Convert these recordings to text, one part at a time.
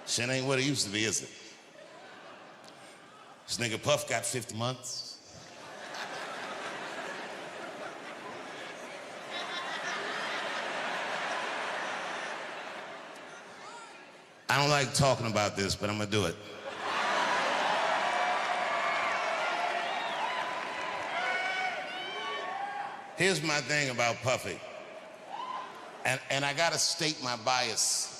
Shit ain't what it used to be, is it? This nigga Puff got 50 months. I don't like talking about this, but I'm gonna do it. Here's my thing about Puffy. And I gotta state my bias.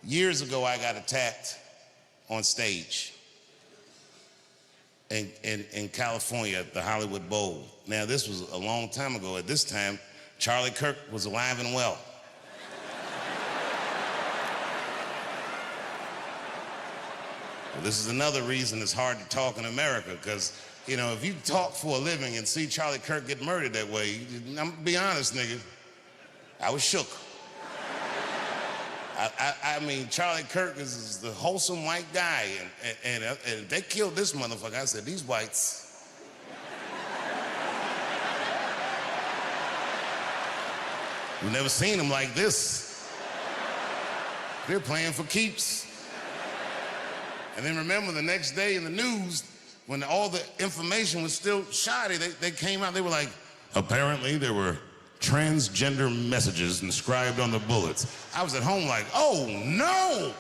Years ago, I got attacked on stage in California at the Hollywood Bowl. Now, this was a long time ago. At this time, Charlie Kirk was alive and well. Well, this is another reason it's hard to talk in America, because, you know, if you talk for a living and see Charlie Kirk get murdered that way, I'm gonna be honest, nigga, I was shook. I mean, Charlie Kirk is the wholesome white guy, and they killed this motherfucker. I said, these whites. We've never seen them like this. They're playing for keeps. And then remember the next day in the news, when all the information was still shoddy, they came out, they were like, apparently there were transgender messages inscribed on the bullets. I was at home like, oh no!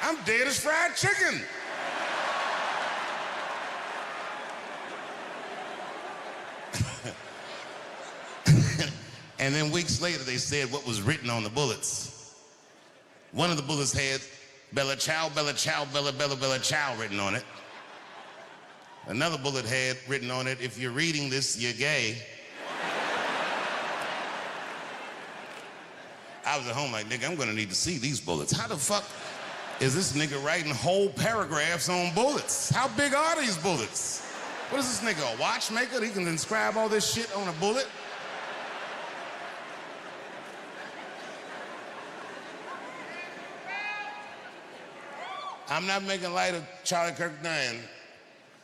I'm dead as fried chicken. And then weeks later, they said what was written on the bullets. One of the bullets had Bella Ciao, Bella Ciao, Bella, Bella, Bella Ciao written on it. Another bullet had written on it, if you're reading this, you're gay. I was at home like, nigga, I'm gonna need to see these bullets. How the fuck is this nigga writing whole paragraphs on bullets? How big are these bullets? What is this nigga, a watchmaker? He can inscribe all this shit on a bullet? I'm not making light of Charlie Kirk dying,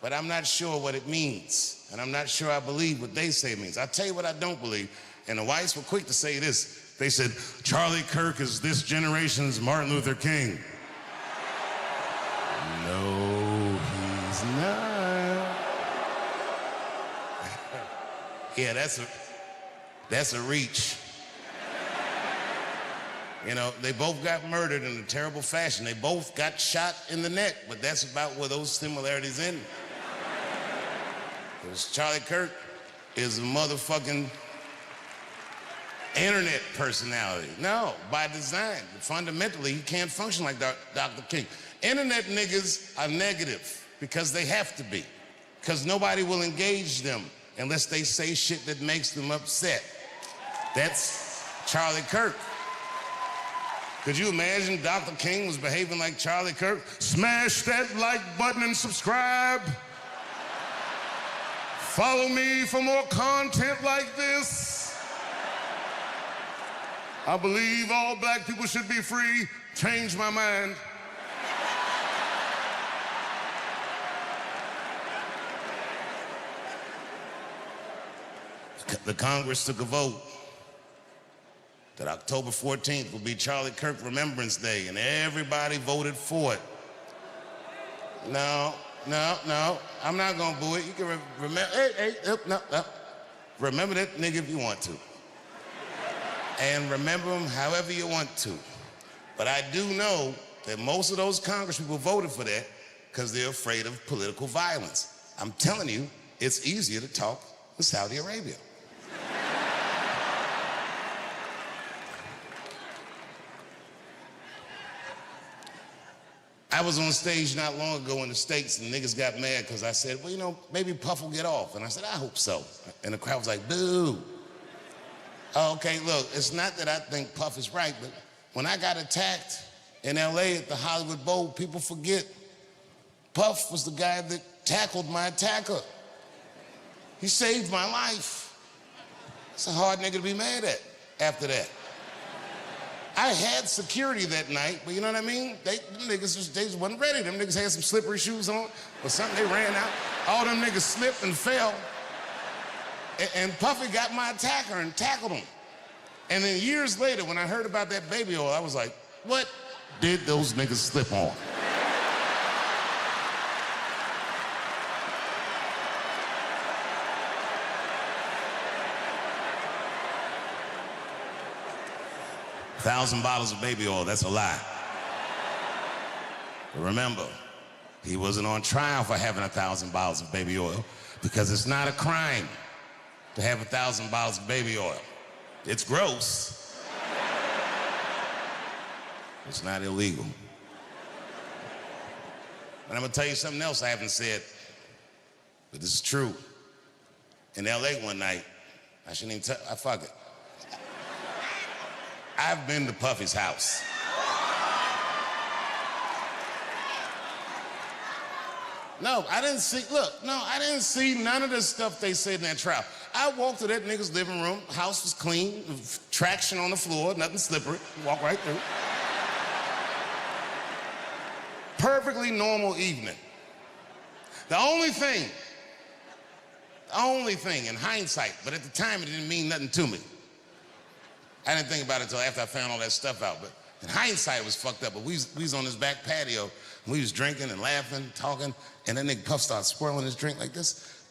but I'm not sure what it means. And I'm not sure I believe what they say it means. I'll tell you what I don't believe. And the whites were quick to say this. They said, Charlie Kirk is this generation's Martin Luther King. No, he's not. Yeah, that's a reach. You know, they both got murdered in a terrible fashion. They both got shot in the neck, but that's about where those similarities end. Because Charlie Kirk is a motherfucking internet personality. No, by design. Fundamentally, he can't function like Dr. King. Internet niggas are negative because they have to be. Because nobody will engage them unless they say shit that makes them upset. That's Charlie Kirk. Could you imagine Dr. King was behaving like Charlie Kirk? Smash that like button and subscribe. Follow me for more content like this. I believe all black people should be free. Change my mind. The Congress took a vote that October 14th will be Charlie Kirk Remembrance Day, and everybody voted for it. No, I'm not gonna boo it. You can remember, no. Remember that nigga if you want to. And remember him however you want to. But I do know that most of those Congress people voted for that because they're afraid of political violence. I'm telling you, it's easier to talk with Saudi Arabia. I was on stage not long ago in the States and niggas got mad because I said, well, you know, maybe Puff will get off. And I said, I hope so. And the crowd was like, boo. Oh, okay, look, it's not that I think Puff is right, but when I got attacked in LA at the Hollywood Bowl, people forget Puff was the guy that tackled my attacker. He saved my life. It's a hard nigga to be mad at after that. I had security that night, but you know what I mean? Them niggas they just wasn't ready. Them niggas had some slippery shoes on or something, they ran out. All them niggas slipped and fell. And Puffy got my attacker and tackled him. And then years later, when I heard about that baby oil, I was like, what did those niggas slip on? $1,000 bottles of baby oil, that's a lie. But remember, he wasn't on trial for having 1,000 bottles of baby oil because it's not a crime to have 1,000 bottles of baby oil. It's gross. It's not illegal. And I'm gonna tell you something else I haven't said, but this is true. In LA one night, I shouldn't even tell, fuck it. I've been to Puffy's house. No, I didn't see none of the stuff they said in that trial. I walked to that nigga's living room, house was clean, traction on the floor, nothing slippery, walk right through. Perfectly normal evening. The only thing in hindsight, but at the time it didn't mean nothing to me. I didn't think about it until after I found all that stuff out, but in hindsight it was fucked up. But we was on this back patio, and we was drinking and laughing, talking, and that nigga Puff starts swirling his drink like this,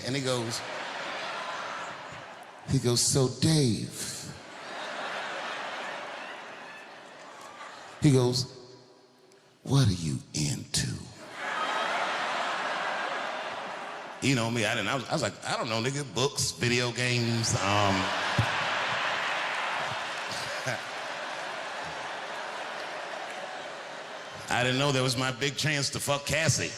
and he goes, so Dave, he goes, what are you into? You know me, I was like, I don't know, nigga, books, video games, I didn't know that was my big chance to fuck Cassie.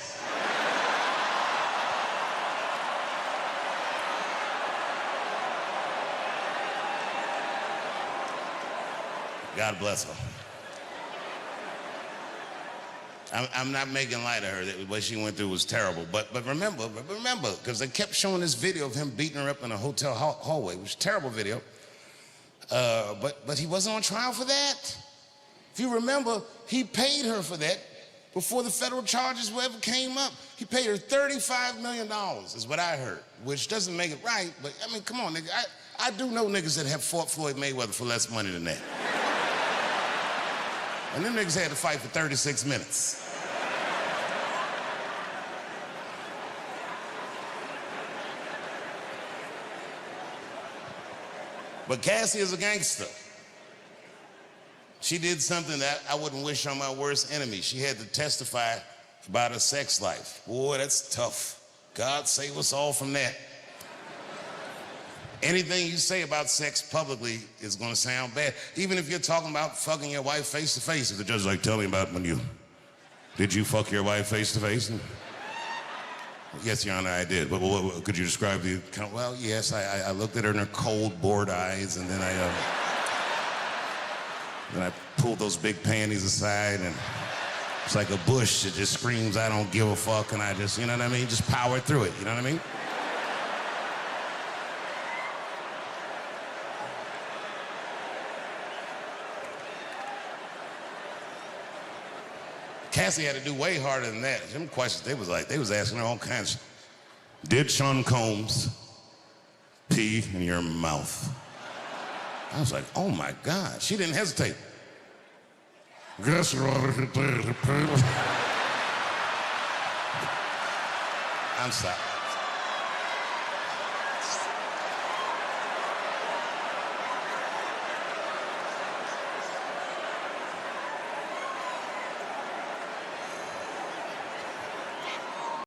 God bless her. I'm not making light of her. What she went through was terrible. But remember, because they kept showing this video of him beating her up in a hotel hallway, which is a terrible video. But he wasn't on trial for that. If you remember, he paid her for that before the federal charges ever came up. He paid her $35 million, is what I heard, which doesn't make it right, but I mean, come on, nigga. I do know niggas that have fought Floyd Mayweather for less money than that. And them niggas had to fight for 36 minutes. But Cassie is a gangster. She did something that I wouldn't wish on my worst enemy. She had to testify about her sex life. Boy, that's tough. God save us all from that. Anything you say about sex publicly is gonna sound bad. Even if you're talking about fucking your wife face to face. If the judge is like, tell me about did you fuck your wife face to face? Yes, Your Honor, I did. But could you describe the account? Well, yes, I looked at her in her cold, bored eyes, and then I pulled those big panties aside, and it's like a bush that just screams, I don't give a fuck, and I just, you know what I mean? Just power through it, you know what I mean? Cassie had to do way harder than that. Them questions, they was asking her all kinds. Did Sean Combs pee in your mouth? I was like, oh my God. She didn't hesitate. Guess what? I'm sorry.